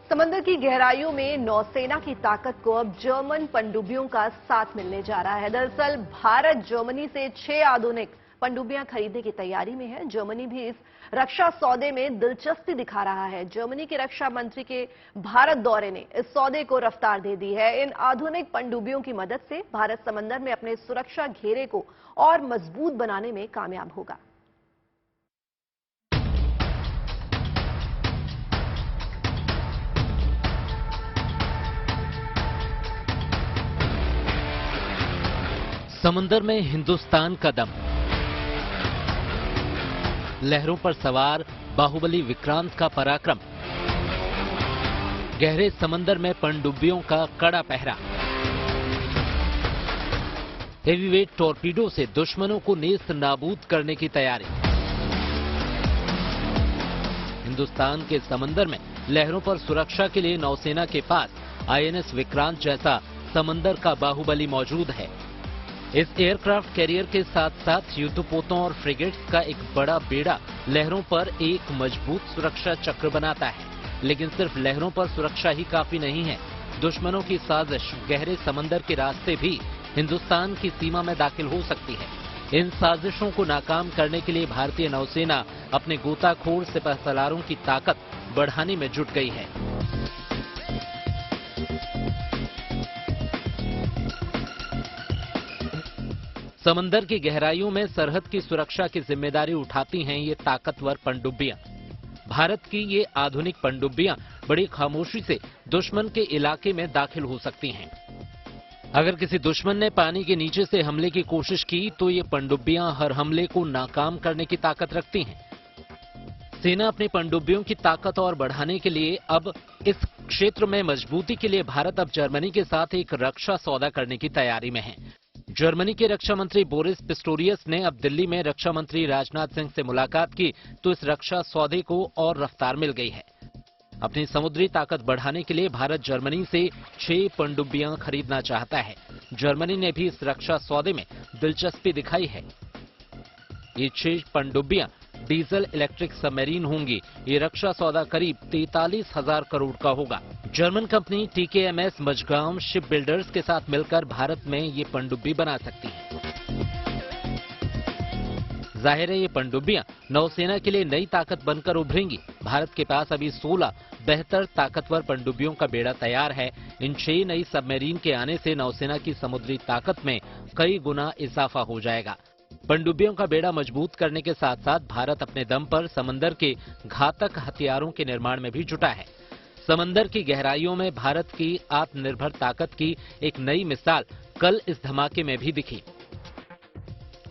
समंदर की गहराइयों में नौसेना की ताकत को अब जर्मन पनडुब्बियों का साथ मिलने जा रहा है। दरअसल भारत जर्मनी से 6 आधुनिक पनडुब्बियां खरीदने की तैयारी में है। जर्मनी भी इस रक्षा सौदे में दिलचस्पी दिखा रहा है। जर्मनी के रक्षा मंत्री के भारत दौरे ने इस सौदे को रफ्तार दे दी है। इन आधुनिक पनडुब्बियों की मदद से भारत समंदर में अपने सुरक्षा घेरे को और मजबूत बनाने में कामयाब होगा। समंदर में हिंदुस्तान का दम, लहरों पर सवार बाहुबली विक्रांत का पराक्रम, गहरे समंदर में पनडुब्बियों का कड़ा पहरा, हेवीवेट टॉर्पीडो से दुश्मनों को नेस्त नाबूद करने की तैयारी। हिंदुस्तान के समंदर में लहरों पर सुरक्षा के लिए नौसेना के पास आईएनएस विक्रांत जैसा समंदर का बाहुबली मौजूद है। इस एयरक्राफ्ट कैरियर के साथ साथ युद्धपोतों और फ्रिगेट्स का एक बड़ा बेड़ा लहरों पर एक मजबूत सुरक्षा चक्र बनाता है। लेकिन सिर्फ लहरों पर सुरक्षा ही काफी नहीं है। दुश्मनों की साजिश गहरे समंदर के रास्ते भी हिंदुस्तान की सीमा में दाखिल हो सकती है। इन साजिशों को नाकाम करने के लिए भारतीय नौसेना अपने गोताखोर सिपहसालारों की ताकत बढ़ाने में जुट गई है। समंदर की गहराइयों में सरहद की सुरक्षा की जिम्मेदारी उठाती हैं ये ताकतवर पनडुब्बियां। भारत की ये आधुनिक पनडुब्बियां बड़ी खामोशी से दुश्मन के इलाके में दाखिल हो सकती हैं। अगर किसी दुश्मन ने पानी के नीचे से हमले की कोशिश की तो ये पनडुब्बियां हर हमले को नाकाम करने की ताकत रखती हैं। सेना अपनी पनडुब्बियों की ताकत और बढ़ाने के लिए अब इस क्षेत्र में मजबूती के लिए भारत अब जर्मनी के साथ एक रक्षा सौदा करने की तैयारी में है। जर्मनी के रक्षा मंत्री बोरिस पिस्टोरियस ने अब दिल्ली में रक्षा मंत्री राजनाथ सिंह से मुलाकात की तो इस रक्षा सौदे को और रफ्तार मिल गई है। अपनी समुद्री ताकत बढ़ाने के लिए भारत जर्मनी से 6 पनडुब्बियां खरीदना चाहता है। जर्मनी ने भी इस रक्षा सौदे में दिलचस्पी दिखाई है। ये 6 पनडुब्बियां डीजल इलेक्ट्रिक सबमरीन होंगी। ये रक्षा सौदा करीब 43,000 करोड़ का होगा। German company TKMS Mazagon ship builders के साथ मिलकर भारत में ये पनडुब्बी बना सकती है। जाहिर है ये पनडुब्बियां नौसेना के लिए नई ताकत बनकर उभरेंगी। भारत के पास अभी 16 बेहतर ताकतवर पनडुब्बियों का बेड़ा तैयार है। इन 6 नई सबमरीन के आने से नौसेना की समुद्री ताकत में कई गुना इजाफा हो जाएगा। पनडुब्बियों का बेड़ा मजबूत करने के साथ साथ भारत अपने दम पर समंदर के घातक हथियारों के निर्माण में भी जुटा है। समंदर की गहराइयों में भारत की आत्मनिर्भर ताकत की एक नई मिसाल कल इस धमाके में भी दिखी।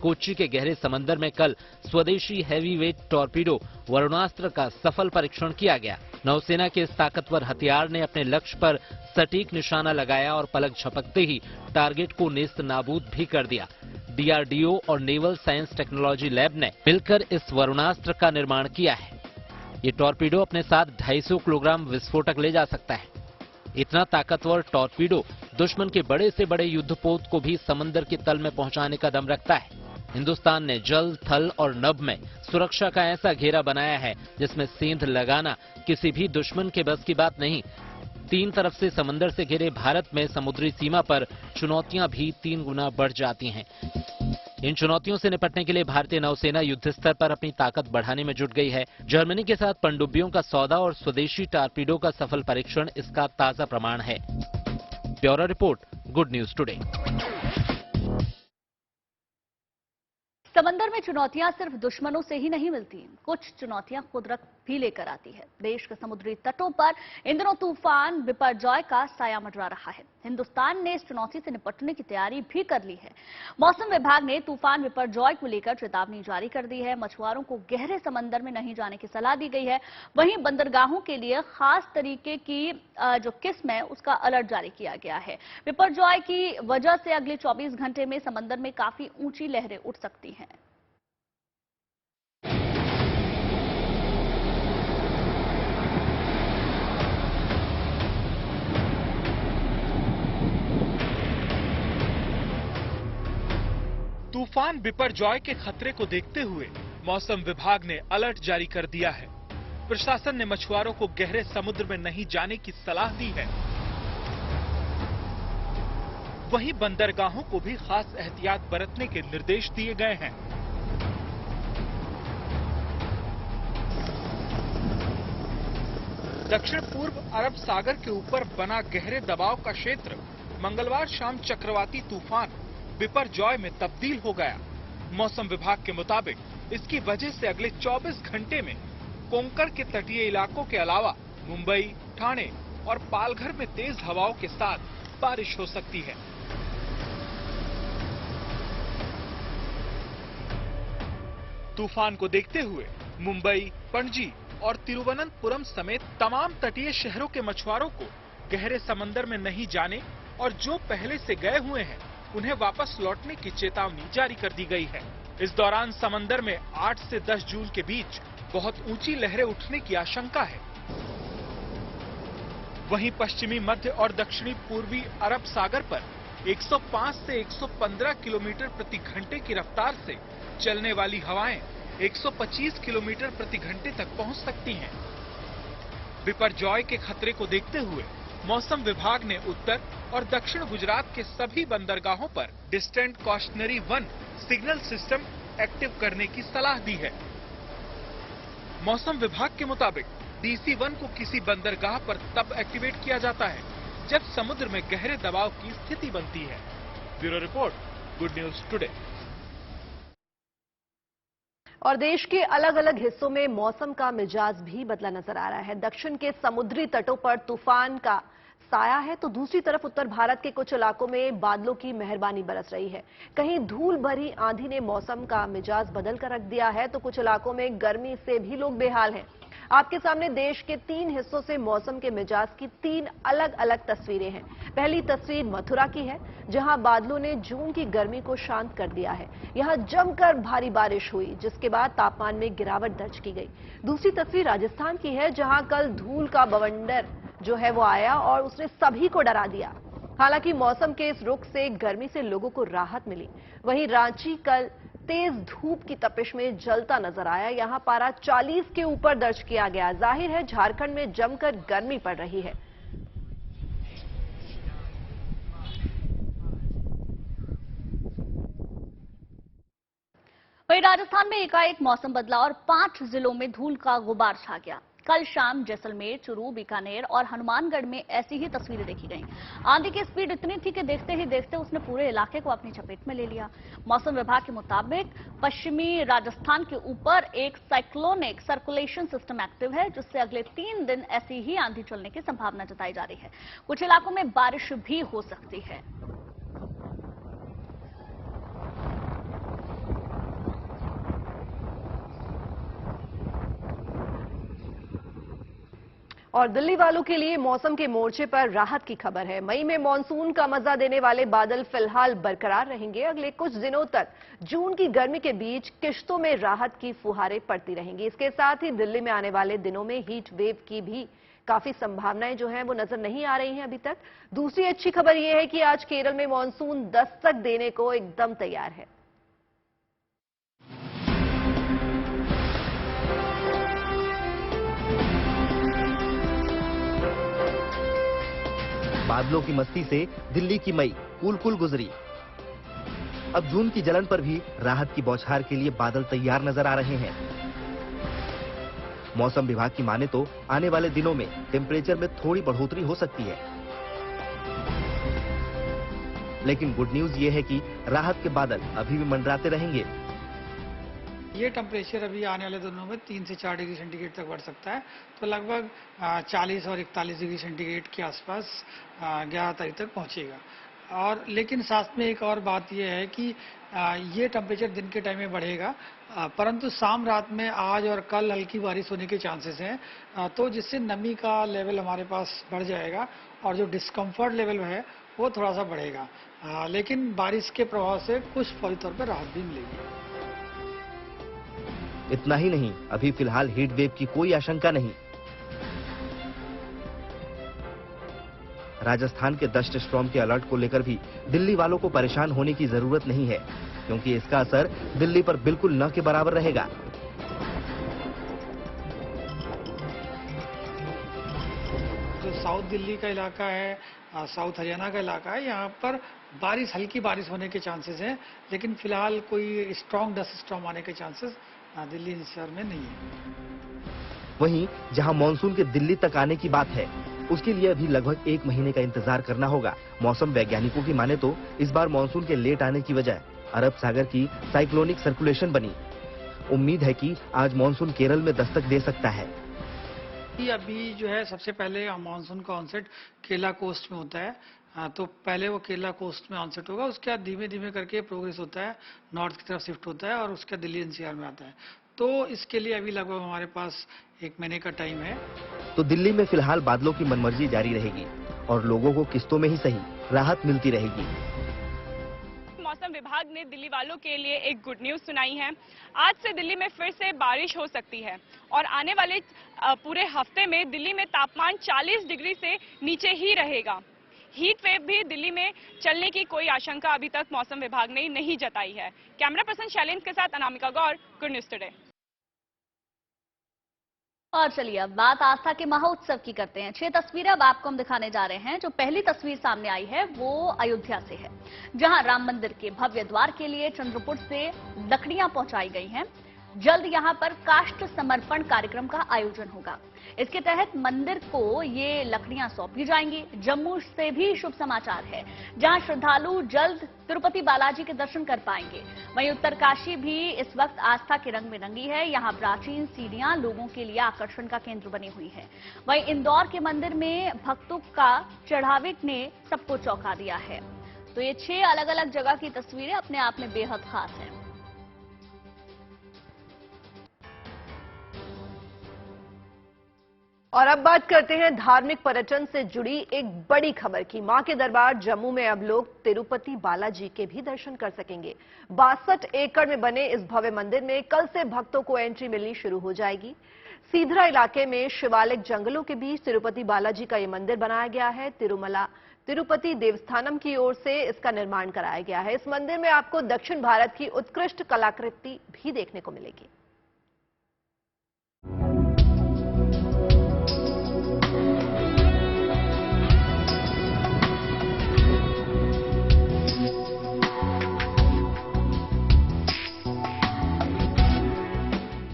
कोच्चि के गहरे समंदर में कल स्वदेशी हैवीवेट टॉर्पीडो वरुणास्त्र का सफल परीक्षण किया गया। नौसेना के इस ताकतवर हथियार ने अपने लक्ष्य पर सटीक निशाना लगाया और पलक झपकते ही टारगेट को नेस्त नाबूद भी कर दिया। डीआरडीओ और नेवल साइंस टेक्नोलॉजी लैब ने मिलकर इस वरुणास्त्र का निर्माण किया है। ये टॉर्पीडो अपने साथ 250 किलोग्राम विस्फोटक ले जा सकता है। इतना ताकतवर टॉर्पीडो दुश्मन के बड़े से बड़े युद्धपोत को भी समंदर के तल में पहुंचाने का दम रखता है। हिंदुस्तान ने जल, थल और नभ में सुरक्षा का ऐसा घेरा बनाया है जिसमें सेंध लगाना किसी भी दुश्मन के बस की बात नहीं। 3 तरफ से समंदर से घिरे भारत में समुद्री सीमा पर चुनौतियां भी 3 गुना बढ़ जाती हैं। इन चुनौतियों से निपटने के लिए भारतीय नौसेना युद्ध स्तर पर अपनी ताकत बढ़ाने में जुट गई है। जर्मनी के साथ पनडुब्बियों का सौदा और स्वदेशी टॉर्पीडो का सफल परीक्षण इसका ताजा प्रमाण है। Bureau report, good news today. समंदर में चुनौतियां सिर्फ दुश्मनों से ही नहीं मिलती, कुछ चुनौतियां कुदरत भी लेकर आती है। देश के समुद्री तटों पर इन दिनों तूफान बिपरजॉय का साया मंडरा रहा है। हिंदुस्तान ने इस चुनौती से निपटने की तैयारी भी कर ली है। मौसम विभाग ने तूफान बिपरजॉय को लेकर चेतावनी जारी कर दी है। मछुआरों को गहरे समंदर में नहीं जाने की सलाह दी गई है। वहीं बंदरगाहों के लिए खास तरीके की जो किस्म है उसका अलर्ट जारी किया गया है। बिपरजॉय की वजह से अगले 24 घंटे में समंदर में काफी ऊंची लहरें उठ सकती हैं। तूफान बिपरजॉय के खतरे को देखते हुए मौसम विभाग ने अलर्ट जारी कर दिया है। प्रशासन ने मछुआरों को गहरे समुद्र में नहीं जाने की सलाह दी है। वहीं बंदरगाहों को भी खास एहतियात बरतने के निर्देश दिए गए हैं। दक्षिण पूर्व अरब सागर के ऊपर बना गहरे दबाव का क्षेत्र मंगलवार शाम चक्रवाती तूफान बिपरजॉय में तब्दील हो गया। मौसम विभाग के मुताबिक इसकी वजह से अगले 24 घंटे में कोंकण के तटीय इलाकों के अलावा मुंबई, ठाणे और पालघर में तेज हवाओं के साथ बारिश हो सकती है। तूफान को देखते हुए मुंबई, पणजी और तिरुवनंतपुरम समेत तमाम तटीय शहरों के मछुआरों को गहरे समंदर में नहीं जाने और जो पहले से गए हुए हैं उन्हें वापस लौटने की चेतावनी जारी कर दी गई है। इस दौरान समंदर में 8 से 10 जून के बीच बहुत ऊंची लहरें उठने की आशंका है। वहीं पश्चिमी मध्य और दक्षिणी पूर्वी अरब सागर पर 105 से 115 किलोमीटर प्रति घंटे की रफ्तार से चलने वाली हवाएं 125 किलोमीटर प्रति घंटे तक पहुंच सकती हैं। बिपरजॉय के खतरे को देखते हुए मौसम विभाग ने उत्तर और दक्षिण गुजरात के सभी बंदरगाहों पर distant cautionary 1 signal system active करने की सलाह दी है। मौसम विभाग के मुताबिक DC-1 को किसी बंदरगाह पर तब एक्टिवेट किया जाता है जब समुद्र में गहरे दबाव की स्थिति बनती है। Bureau report, good news today. और देश के अलग अलग हिस्सों में मौसम का मिजाज भी बदला नजर आ रहा है। दक्षिण के समुद्री तटों पर तूफान का साया है तो दूसरी तरफ उत्तर भारत के कुछ इलाकों में बादलों की मेहरबानी बरस रही है। कहीं धूल भरी आंधी ने मौसम का मिजाज बदल कर रख दिया है तो कुछ इलाकों में गर्मी से भी लोग बेहाल हैं। आपके सामने देश के 3 हिस्सों से मौसम के मिजाज की 3 अलग अलग तस्वीरें हैं। पहली तस्वीर मथुरा की है जहां बादलों ने जून की गर्मी को शांत कर दिया है। यहां जमकर भारी बारिश हुई जिसके बाद तापमान में गिरावट दर्ज की गई। दूसरी तस्वीर राजस्थान की है जहां कल धूल का बवंडर जो है वो आया और उसने सभी को डरा दिया। हालांकि मौसम के इस रुख से गर्मी से लोगों को राहत मिली। वहीं रांची कल तेज धूप की तपिश में जलता नजर आया। यहां पारा 40 के ऊपर दर्ज किया गया। जाहिर है झारखंड में जमकर गर्मी पड़ रही है। वहीं राजस्थान में एकाएक मौसम बदला और 5 जिलों में धूल का गुबार छा गया। कल शाम जैसलमेर, चूरू, बीकानेर और हनुमानगढ़ में ऐसी ही तस्वीरें देखी गईं। आंधी की स्पीड इतनी थी कि देखते ही देखते उसने पूरे इलाके को अपनी चपेट में ले लिया। मौसम विभाग के मुताबिक पश्चिमी राजस्थान के ऊपर एक साइक्लोनिक सर्कुलेशन सिस्टम एक्टिव है जिससे अगले 3 दिन ऐसी ही आंधी चलने की संभावना जताई जा रही है। कुछ इलाकों में बारिश भी हो सकती है। और दिल्ली वालों के लिए मौसम के मोर्चे पर राहत की खबर है। मई में मानसून का मजा देने वाले बादल फिलहाल बरकरार रहेंगे। अगले कुछ दिनों तक जून की गर्मी के बीच किश्तों में राहत की फुहारें पड़ती रहेंगी। इसके साथ ही दिल्ली में आने वाले दिनों में हीट वेव की भी काफी संभावनाएं जो हैं वो नजर नहीं आ रही हैं अभी तक। दूसरी अच्छी खबर यह है कि आज केरल में मानसून दस्तक देने को एकदम तैयार है। बादलों की मस्ती से दिल्ली की मई कूल गुजरी। अब जून की जलन पर भी राहत की बौछार के लिए बादल तैयार नजर आ रहे हैं। मौसम विभाग की माने तो आने वाले दिनों में टेम्परेचर में थोड़ी बढ़ोतरी हो सकती है, लेकिन गुड न्यूज ये है कि राहत के बादल अभी भी मंडराते रहेंगे। ये टेम्परेचर अभी आने वाले दिनों में 3 से 4 डिग्री सेंटीग्रेड तक बढ़ सकता है, तो लगभग 40 और 41 डिग्री सेंटीग्रेड के आसपास 11 तारीख तक पहुंचेगा। और लेकिन साथ में एक और बात यह है कि ये टेम्परेचर दिन के टाइम में बढ़ेगा, परंतु शाम रात में आज और कल हल्की बारिश होने के चांसेस हैं, तो जिससे नमी का लेवल हमारे पास बढ़ जाएगा और जो डिस्कम्फर्ट लेवल है वो थोड़ा सा बढ़ेगा। लेकिन बारिश के प्रभाव से कुछ फौरी तौर पर राहत भी मिलेगी। इतना ही नहीं, अभी फिलहाल हीट वेव की कोई आशंका नहीं। राजस्थान के डस्ट स्टॉर्म के अलर्ट को लेकर भी दिल्ली वालों को परेशान होने की जरूरत नहीं है, क्योंकि इसका असर दिल्ली पर बिल्कुल न के बराबर रहेगा। जो साउथ दिल्ली का इलाका है, साउथ हरियाणा का इलाका है, यहाँ पर बारिश, हल्की बारिश होने के चांसेस हैं, लेकिन फिलहाल कोई स्ट्रॉन्ग डस्ट स्टॉर्म आने के चांसेस दिल्ली एनसीआर में नहीं है। वहीं जहां मानसून के दिल्ली तक आने की बात है, उसके लिए अभी लगभग 1 महीने का इंतजार करना होगा। मौसम वैज्ञानिकों की माने तो इस बार मानसून के लेट आने की वजह अरब सागर की साइक्लोनिक सर्कुलेशन बनी। उम्मीद है कि आज मानसून केरल में दस्तक दे सकता है। अभी जो है सबसे पहले मानसून का ऑनसेट केरला कोस्ट में होता है, तो पहले वो केरला कोस्ट में ऑनसेट होगा, उसके बाद धीमे धीमे करके प्रोग्रेस होता है, नॉर्थ की तरफ शिफ्ट होता है और उसके बाद दिल्ली एनसीआर में आता है। तो इसके लिए अभी लगभग हमारे पास 1 महीने का टाइम है। तो दिल्ली में फिलहाल बादलों की मनमर्जी जारी रहेगी और लोगों को किस्तों में ही सही राहत मिलती रहेगी। मौसम विभाग ने दिल्ली वालों के लिए एक गुड न्यूज सुनाई है। आज से दिल्ली में फिर से बारिश हो सकती है और आने वाले पूरे हफ्ते में दिल्ली में तापमान 40 डिग्री से नीचे ही रहेगा। हीट वेव भी दिल्ली में चलने की कोई आशंका अभी तक मौसम विभाग ने नहीं जताई है। कैमरा पर्सन शैलेंद्र के साथ अनामिका गौर, गुड न्यूज टुडे। और चलिए अब बात आस्था के महोत्सव की करते हैं। 6 तस्वीरें अब आपको हम दिखाने जा रहे हैं। जो पहली तस्वीर सामने आई है वो अयोध्या से है, जहां राम मंदिर के भव्य द्वार के लिए चंद्रपुर से लकड़ियां पहुंचाई गई हैं। जल्द यहां पर काष्ठ समर्पण कार्यक्रम का आयोजन होगा। इसके तहत मंदिर को ये लकड़ियां सौंपी जाएंगी। जम्मू से भी शुभ समाचार है, जहां श्रद्धालु जल्द तिरुपति बालाजी के दर्शन कर पाएंगे। वहीं उत्तरकाशी भी इस वक्त आस्था के रंग में रंगी है। यहां प्राचीन सीढ़ियां लोगों के लिए आकर्षण का केंद्र बनी हुई है। वहीं इंदौर के मंदिर में भक्तों का चढ़ावे ने सबको चौंका दिया है। तो ये 6 अलग अलग जगह की तस्वीरें अपने आप में बेहद खास हैं। और अब बात करते हैं धार्मिक पर्यटन से जुड़ी एक बड़ी खबर की। मां के दरबार जम्मू में अब लोग तिरुपति बालाजी के भी दर्शन कर सकेंगे। 62 एकड़ में बने इस भव्य मंदिर में कल से भक्तों को एंट्री मिलनी शुरू हो जाएगी। सीधरा इलाके में शिवालिक जंगलों के बीच तिरुपति बालाजी का ये मंदिर बनाया गया है। तिरुपति देवस्थानम की ओर से इसका निर्माण कराया गया है। इस मंदिर में आपको दक्षिण भारत की उत्कृष्ट कलाकृति भी देखने को मिलेगी।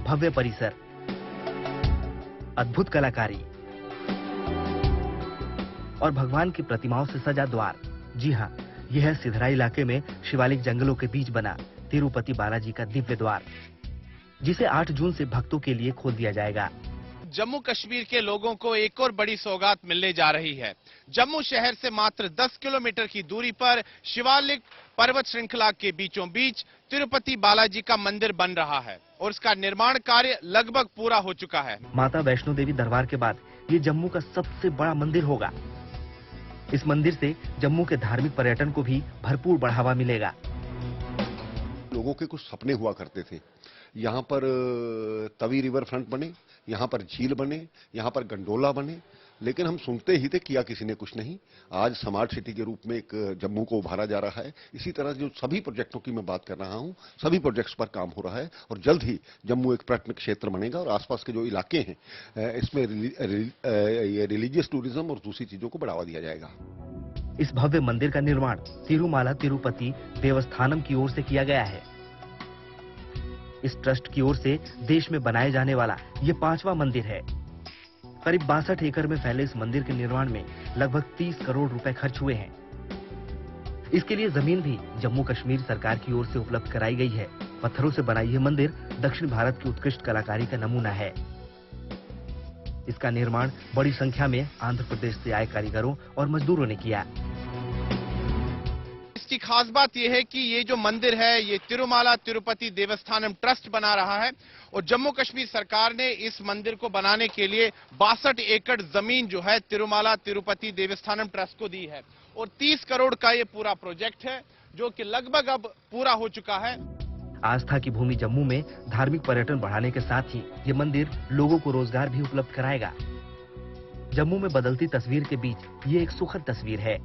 भव्य परिसर, अद्भुत कलाकारी और भगवान की प्रतिमाओं से सजा द्वार। जी हां, यह है सिधरा इलाके में शिवालिक जंगलों के बीच बना तिरुपति बालाजी का दिव्य द्वार, जिसे 8 जून से भक्तों के लिए खोल दिया जाएगा। जम्मू कश्मीर के लोगों को एक और बड़ी सौगात मिलने जा रही है। जम्मू शहर से मात्र 10 किलोमीटर की दूरी पर शिवालिक पर्वत श्रृंखला के बीचों बीच तिरुपति बालाजी का मंदिर बन रहा है और इसका निर्माण कार्य लगभग पूरा हो चुका है। माता वैष्णो देवी दरबार के बाद ये जम्मू का सबसे बड़ा मंदिर होगा। इस मंदिर से जम्मू के धार्मिक पर्यटन को भी भरपूर बढ़ावा मिलेगा। लोगों के कुछ सपने हुआ करते थे, यहाँ पर तवी रिवर फ्रंट बने, यहाँ पर झील बने, यहाँ पर गंडोला बने, लेकिन हम सुनते ही थे, किया किसी ने कुछ नहीं। आज स्मार्ट सिटी के रूप में एक जम्मू को उभारा जा रहा है। इसी तरह जो सभी प्रोजेक्टों की मैं बात कर रहा हूँ, सभी प्रोजेक्ट्स पर काम हो रहा है और जल्द ही जम्मू एक पर्यटन क्षेत्र बनेगा और आसपास के जो इलाके हैं इसमें रिलीजियस टूरिज्म और दूसरी चीजों को बढ़ावा दिया जाएगा। इस भव्य मंदिर का निर्माण तिरुमाला तिरुपति देवस्थानम की ओर से किया गया है। इस ट्रस्ट की ओर से देश में बनाए जाने वाला ये 5वां मंदिर है। करीब 62 एकड़ में फैले इस मंदिर के निर्माण में लगभग 30 करोड़ रुपए खर्च हुए हैं। इसके लिए जमीन भी जम्मू कश्मीर सरकार की ओर से उपलब्ध कराई गई है। पत्थरों से बनाई यह मंदिर दक्षिण भारत की उत्कृष्ट कलाकारी का नमूना है। इसका निर्माण बड़ी संख्या में आंध्र प्रदेश से आए कारीगरों और मजदूरों ने किया। इसकी खास बात यह है कि ये जो मंदिर है ये तिरुमाला तिरुपति देवस्थानम ट्रस्ट बना रहा है और जम्मू कश्मीर सरकार ने इस मंदिर को बनाने के लिए 62 एकड़ जमीन जो है तिरुमाला तिरुपति देवस्थानम ट्रस्ट को दी है और 30 करोड़ का ये पूरा प्रोजेक्ट है जो कि लगभग अब पूरा हो चुका है। आस्था की भूमि जम्मू में धार्मिक पर्यटन बढ़ाने के साथ ही ये मंदिर लोगों को रोजगार भी उपलब्ध कराएगा। जम्मू में बदलती तस्वीर के बीच ये एक सुखद तस्वीर है।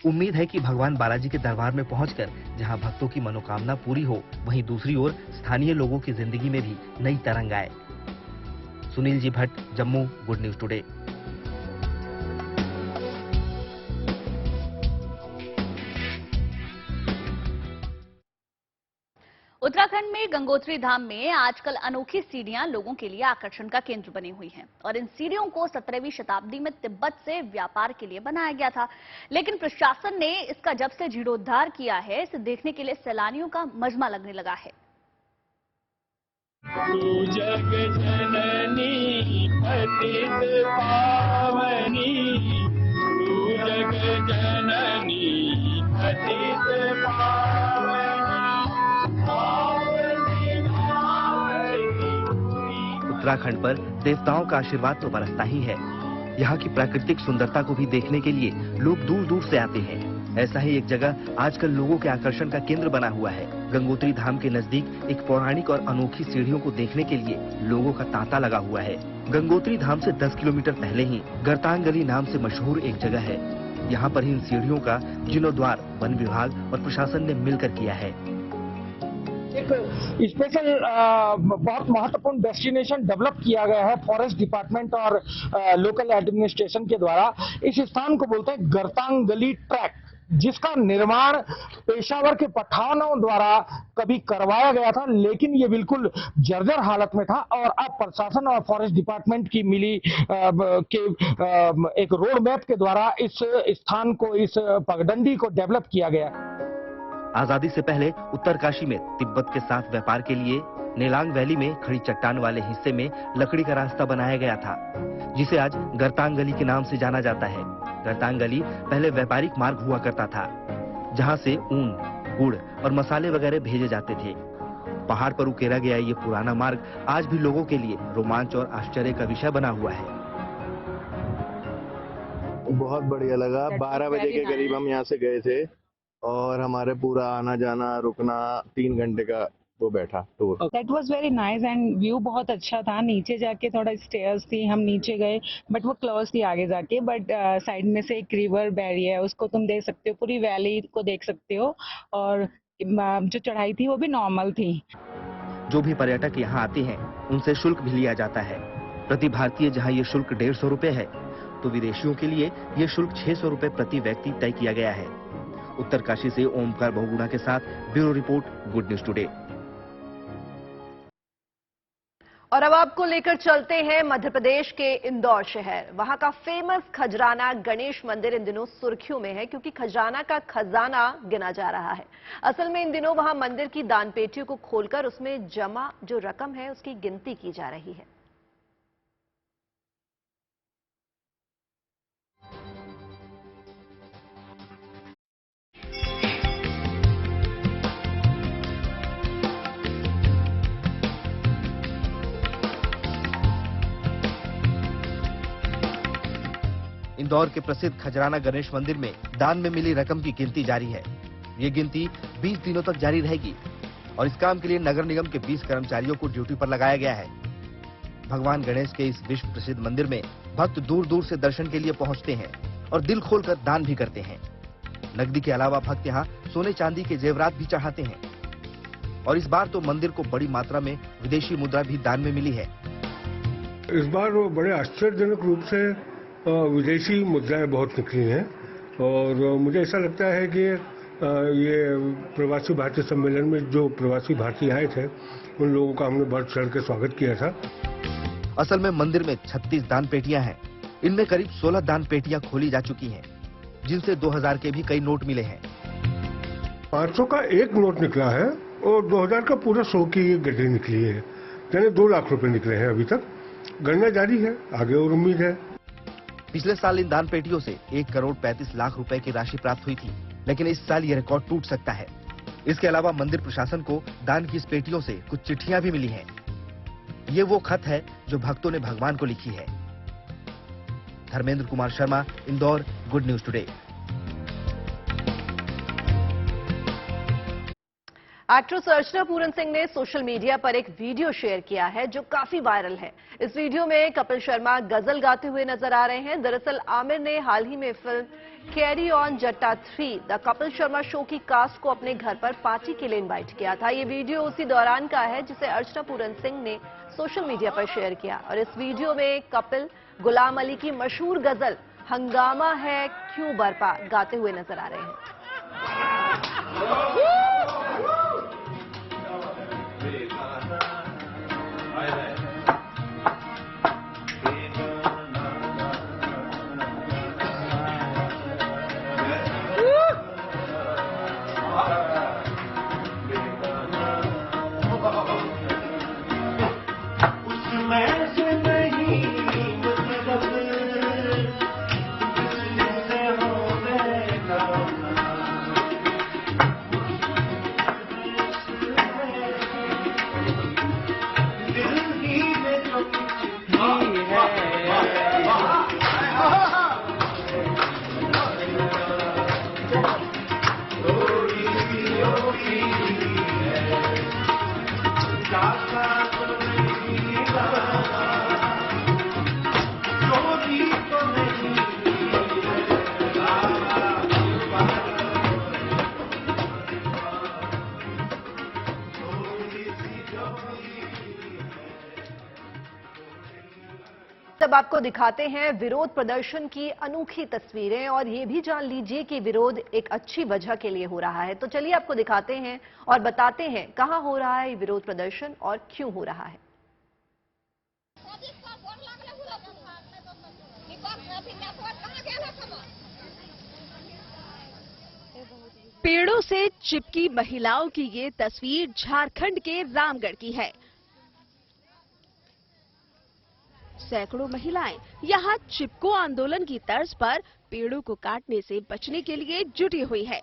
उम्मीद है कि भगवान बालाजी के दरबार में पहुंचकर जहां भक्तों की मनोकामना पूरी हो, वहीं दूसरी ओर स्थानीय लोगों की जिंदगी में भी नई तरंग आए। Sunil ji Bhatt, Jammu, good news today. Uttarakhand में गंगोत्री धाम में आजकल अनोखी सीढ़ियां लोगों के लिए आकर्षण का केंद्र बनी हुई हैं और इन सीढ़ियों को 17वीं शताब्दी में तिब्बत से व्यापार के लिए बनाया गया था। लेकिन प्रशासन ने इसका जब से जीर्णोद्धार किया है, इसे देखने के लिए सैलानियों का मजमा लगने लगा है। जग जननी पतित पावनी, जग जननी पतित पावनी। उत्तराखंड पर देवताओं का आशीर्वाद तो बरसता ही है। यहाँ की प्राकृतिक सुंदरता को भी देखने के लिए लोग दूर दूर से आते हैं। ऐसा ही एक जगह आजकल लोगों के आकर्षण का केंद्र बना हुआ है। गंगोत्री धाम के नजदीक एक पौराणिक और अनोखी सीढ़ियों को देखने के लिए लोगों का तांता लगा हुआ है। गंगोत्री धाम से 10 किलोमीटर पहले ही गरतांग गली नाम से मशहूर एक जगह है। यहाँ पर ही इन सीढ़ियों का जीर्णोद्धार वन विभाग और प्रशासन ने मिलकर किया है। एक स्पेशल बहुत महत्वपूर्ण डेस्टिनेशन डेवलप किया गया है फॉरेस्ट डिपार्टमेंट और लोकल एडमिनिस्ट्रेशन के द्वारा। इस स्थान को बोलते हैं गरतांग गली ट्रैक, जिसका निर्माण पेशावर के पठानों द्वारा कभी करवाया गया था, लेकिन ये बिल्कुल जर्जर हालत में था और अब प्रशासन और फॉरेस्ट डिपार्टमेंट की मिली एक रोड मैप के द्वारा इस स्थान को, इस पगडंडी को डेवलप किया गया। आजादी से पहले उत्तरकाशी में तिब्बत के साथ व्यापार के लिए नेलांग वैली में खड़ी चट्टान वाले हिस्से में लकड़ी का रास्ता बनाया गया था, जिसे आज गरतांग गली के नाम से जाना जाता है। गरतांग गली पहले व्यापारिक मार्ग हुआ करता था, जहां से ऊन, गुड़ और मसाले वगैरह भेजे जाते थे। पहाड़ पर उकेरा गया ये पुराना मार्ग आज भी लोगों के लिए रोमांच और आश्चर्य का विषय बना हुआ है। बहुत बढ़िया लगा। 12 बजे के करीब हम यहाँ से गए थे और हमारे पूरा आना जाना रुकना 3 घंटे का वो बैठा tour. That was very nice and view बहुत अच्छा था। नीचे जाके थोड़ा स्टेयर्स थी, हम नीचे गए बट वो क्लोज थी आगे जाके। बट साइड में से एक रिवर बह रही है, उसको तुम देख सकते हो, पूरी वैली को देख सकते हो और जो चढ़ाई थी वो भी नॉर्मल थी। जो भी पर्यटक यहाँ आते हैं उनसे शुल्क भी लिया जाता है। प्रति भारतीय जहाँ ये शुल्क 150 रुपए है, तो विदेशियों के लिए ये शुल्क 600 रुपए प्रति व्यक्ति तय किया गया है। उत्तरकाशी से ओमकार बहुगुणा के साथ bureau report, good news today. और अब आपको लेकर चलते हैं मध्य प्रदेश के इंदौर शहर। वहां का फेमस खजराना गणेश मंदिर इन दिनों सुर्खियों में है, क्योंकि खजराना का खजाना गिना जा रहा है। असल में इन दिनों वहां मंदिर की दान पेटियों को खोलकर उसमें जमा जो रकम है उसकी गिनती की जा रही है। इंदौर के प्रसिद्ध खजराना गणेश मंदिर में दान में मिली रकम की गिनती जारी है। ये गिनती 20 दिनों तक जारी रहेगी और इस काम के लिए नगर निगम के 20 कर्मचारियों को ड्यूटी पर लगाया गया है। भगवान गणेश के इस विश्व प्रसिद्ध मंदिर में भक्त दूर दूर से दर्शन के लिए पहुंचते हैं और दिल खोलकर दान भी करते हैं। नकदी के अलावा भक्त यहाँ सोने चांदी के जेवरात भी चढ़ाते हैं और इस बार तो मंदिर को बड़ी मात्रा में विदेशी मुद्रा भी दान में मिली है। इस बार वो बड़े आश्चर्यजनक रूप से विदेशी मुद्राएं बहुत निकली हैं और मुझे ऐसा लगता है कि ये प्रवासी भारतीय सम्मेलन में जो प्रवासी भारतीय आए थे उन लोगों का हमने बढ़ चढ़ के स्वागत किया था। असल में मंदिर में 36 दान पेटियां हैं। इनमें करीब 16 दान पेटियां खोली जा चुकी हैं, जिनसे 2000 के भी कई नोट मिले हैं। 500 का एक नोट निकला है और 2000 का पूरा 100 की गड्ढी निकली है, यानी 2 लाख रुपए निकले हैं। अभी तक गणना जारी है, आगे और उम्मीद है। पिछले साल इन दान पेटियों से 1 करोड़ 35 लाख रुपए की राशि प्राप्त हुई थी, लेकिन इस साल ये रिकॉर्ड टूट सकता है। इसके अलावा मंदिर प्रशासन को दान की इस पेटियों से कुछ चिट्ठियां भी मिली हैं। ये वो खत है जो भक्तों ने भगवान को लिखी है। Dharmendra Kumar Sharma, Indore, good news today. Actress Archana Puran Singh ने सोशल मीडिया पर एक वीडियो शेयर किया है जो काफी वायरल है। इस वीडियो में कपिल शर्मा गजल गाते हुए नजर आ रहे हैं। दरअसल आमिर ने हाल ही में फिल्म कैरी ऑन जट्टा 3 द कपिल शर्मा शो की कास्ट को अपने घर पर पार्टी के लिए इनवाइट किया था। ये वीडियो उसी दौरान का है जिसे अर्चना पूरन सिंह ने सोशल मीडिया पर शेयर किया और इस वीडियो में कपिल गुलाम अली की मशहूर गजल हंगामा है क्यों बरपा गाते हुए नजर आ रहे हैं। आपको दिखाते हैं विरोध प्रदर्शन की अनोखी तस्वीरें और ये भी जान लीजिए कि विरोध एक अच्छी वजह के लिए हो रहा है। तो चलिए आपको दिखाते हैं और बताते हैं कहां हो रहा है ये विरोध प्रदर्शन और क्यों हो रहा है। पेड़ों से चिपकी महिलाओं की ये तस्वीर झारखंड के रामगढ़ की है। सैकड़ों महिलाएं यहां चिपको आंदोलन की तर्ज पर पेड़ों को काटने से बचने के लिए जुटी हुई है।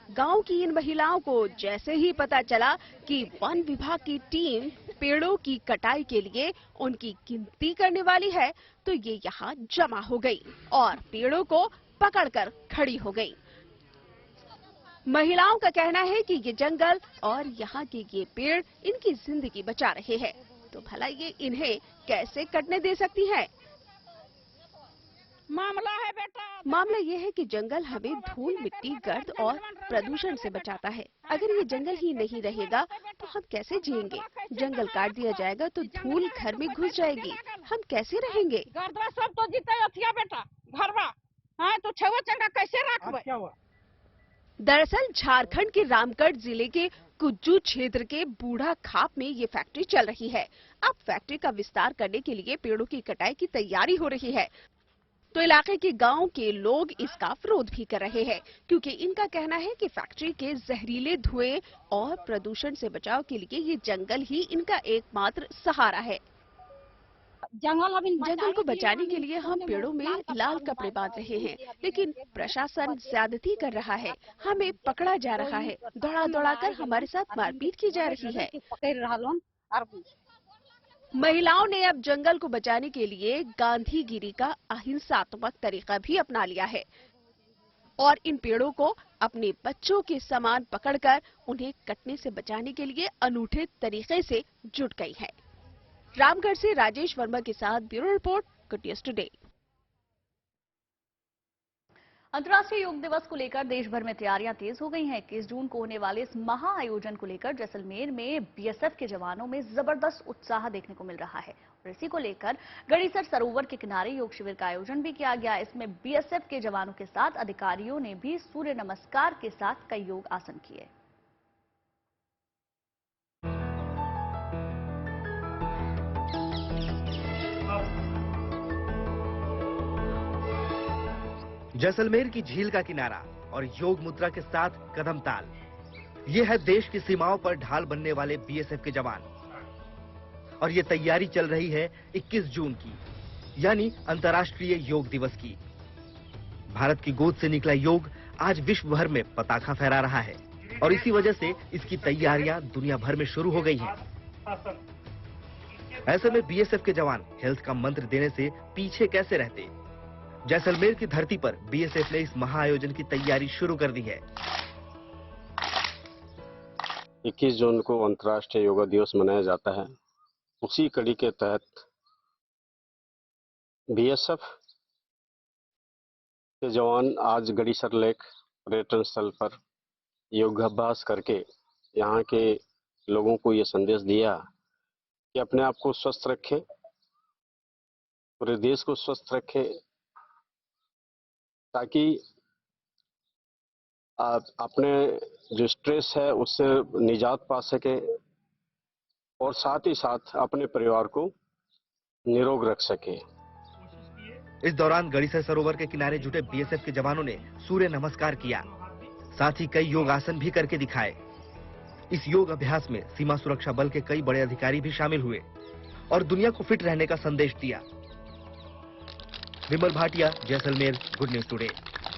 गांव की इन महिलाओं को जैसे ही पता चला कि वन विभाग की टीम पेड़ों की कटाई के लिए उनकी गिनती करने वाली है, तो ये यहां जमा हो गई और पेड़ों को पकड़कर खड़ी हो गई। महिलाओं का कहना है कि ये जंगल और यहाँ के ये पेड़ इनकी जिंदगी बचा रहे हैं, तो भला ये इन्हें कैसे कटने दे सकती है। मामला ये है कि जंगल हमें धूल, मिट्टी, गर्द और प्रदूषण से बचाता है। अगर ये जंगल ही नहीं रहेगा तो हम कैसे जिएंगे। जंगल काट दिया जाएगा तो धूल घर में घुस जाएगी, हम कैसे रहेंगे। सब तो जीते बेटा घरवा, हाँ तो छवा चंगा कैसे रखबे। दरअसल झारखंड के रामगढ़ जिले के कुज्जू क्षेत्र के बूढ़ा खाप में ये फैक्ट्री चल रही है। अब फैक्ट्री का विस्तार करने के लिए पेड़ों की कटाई की तैयारी हो रही है, तो इलाके के गांव के लोग इसका विरोध भी कर रहे हैं, क्योंकि इनका कहना है कि फैक्ट्री के जहरीले धुएं और प्रदूषण से बचाव के लिए ये जंगल ही इनका एकमात्र सहारा है। जंगल को बचाने के लिए हम पेड़ों में लाल कपड़े बांध रहे हैं, लेकिन प्रशासन ज्यादती कर रहा है, हमें पकड़ा जा रहा है, दौड़ा दौड़ा कर हमारे साथ मारपीट की जा रही है। महिलाओं ने अब जंगल को बचाने के लिए गांधीगिरी का अहिंसात्मक तरीका भी अपना लिया है और इन पेड़ों को अपने बच्चों के समान पकड़कर उन्हें कटने से बचाने के लिए अनूठे तरीके से जुट गई है। रामगढ़ से राजेश वर्मा के साथ bureau report, good news today. अंतर्राष्ट्रीय योग दिवस को लेकर देश भर में तैयारियां तेज हो गई हैं। 21 जून को होने वाले इस महा आयोजन को लेकर जैसलमेर में बीएसएफ के जवानों में जबरदस्त उत्साह देखने को मिल रहा है और इसी को लेकर गड़ीसर सरोवर के किनारे योग शिविर का आयोजन भी किया गया। इसमें बीएसएफ के जवानों के साथ अधिकारियों ने भी सूर्य नमस्कार के साथ कई योग आसन किए। जैसलमेर की झील का किनारा और योग मुद्रा के साथ कदम ताल, ये है देश की सीमाओं पर ढाल बनने वाले बीएसएफ के जवान। और ये तैयारी चल रही है 21 जून की, यानी अंतर्राष्ट्रीय योग दिवस की। भारत की गोद से निकला योग आज विश्व भर में पताका फहरा रहा है और इसी वजह से इसकी तैयारियां दुनिया भर में शुरू हो गई हैं। ऐसे में बीएसएफ के जवान हेल्थ का मंत्र देने से पीछे कैसे रहते। जैसलमेर की धरती पर बीएसएफ ने इस महाआयोजन की तैयारी शुरू कर दी है। 21 जून को अंतर्राष्ट्रीय योगा दिवस मनाया जाता है। उसी कड़ी के तहत बीएसएफ के जवान आज गड़ीसर लेक पर्यटन स्थल पर योगाभ्यास करके यहाँ के लोगों को ये संदेश दिया कि अपने आप को स्वस्थ रखें, पूरे देश को स्वस्थ रखें, ताकि आप अपने जो स्ट्रेस है उससे निजात पा सके और साथ ही साथ अपने परिवार को निरोग रख सके। इस दौरान गड़ीसर सरोवर के किनारे जुटे बीएसएफ के जवानों ने सूर्य नमस्कार किया, साथ ही कई योग आसन भी करके दिखाए। इस योग अभ्यास में सीमा सुरक्षा बल के कई बड़े अधिकारी भी शामिल हुए और दुनिया को फिट रहने का संदेश दिया। Vimal Bhatia, Jaisalmer, good news today.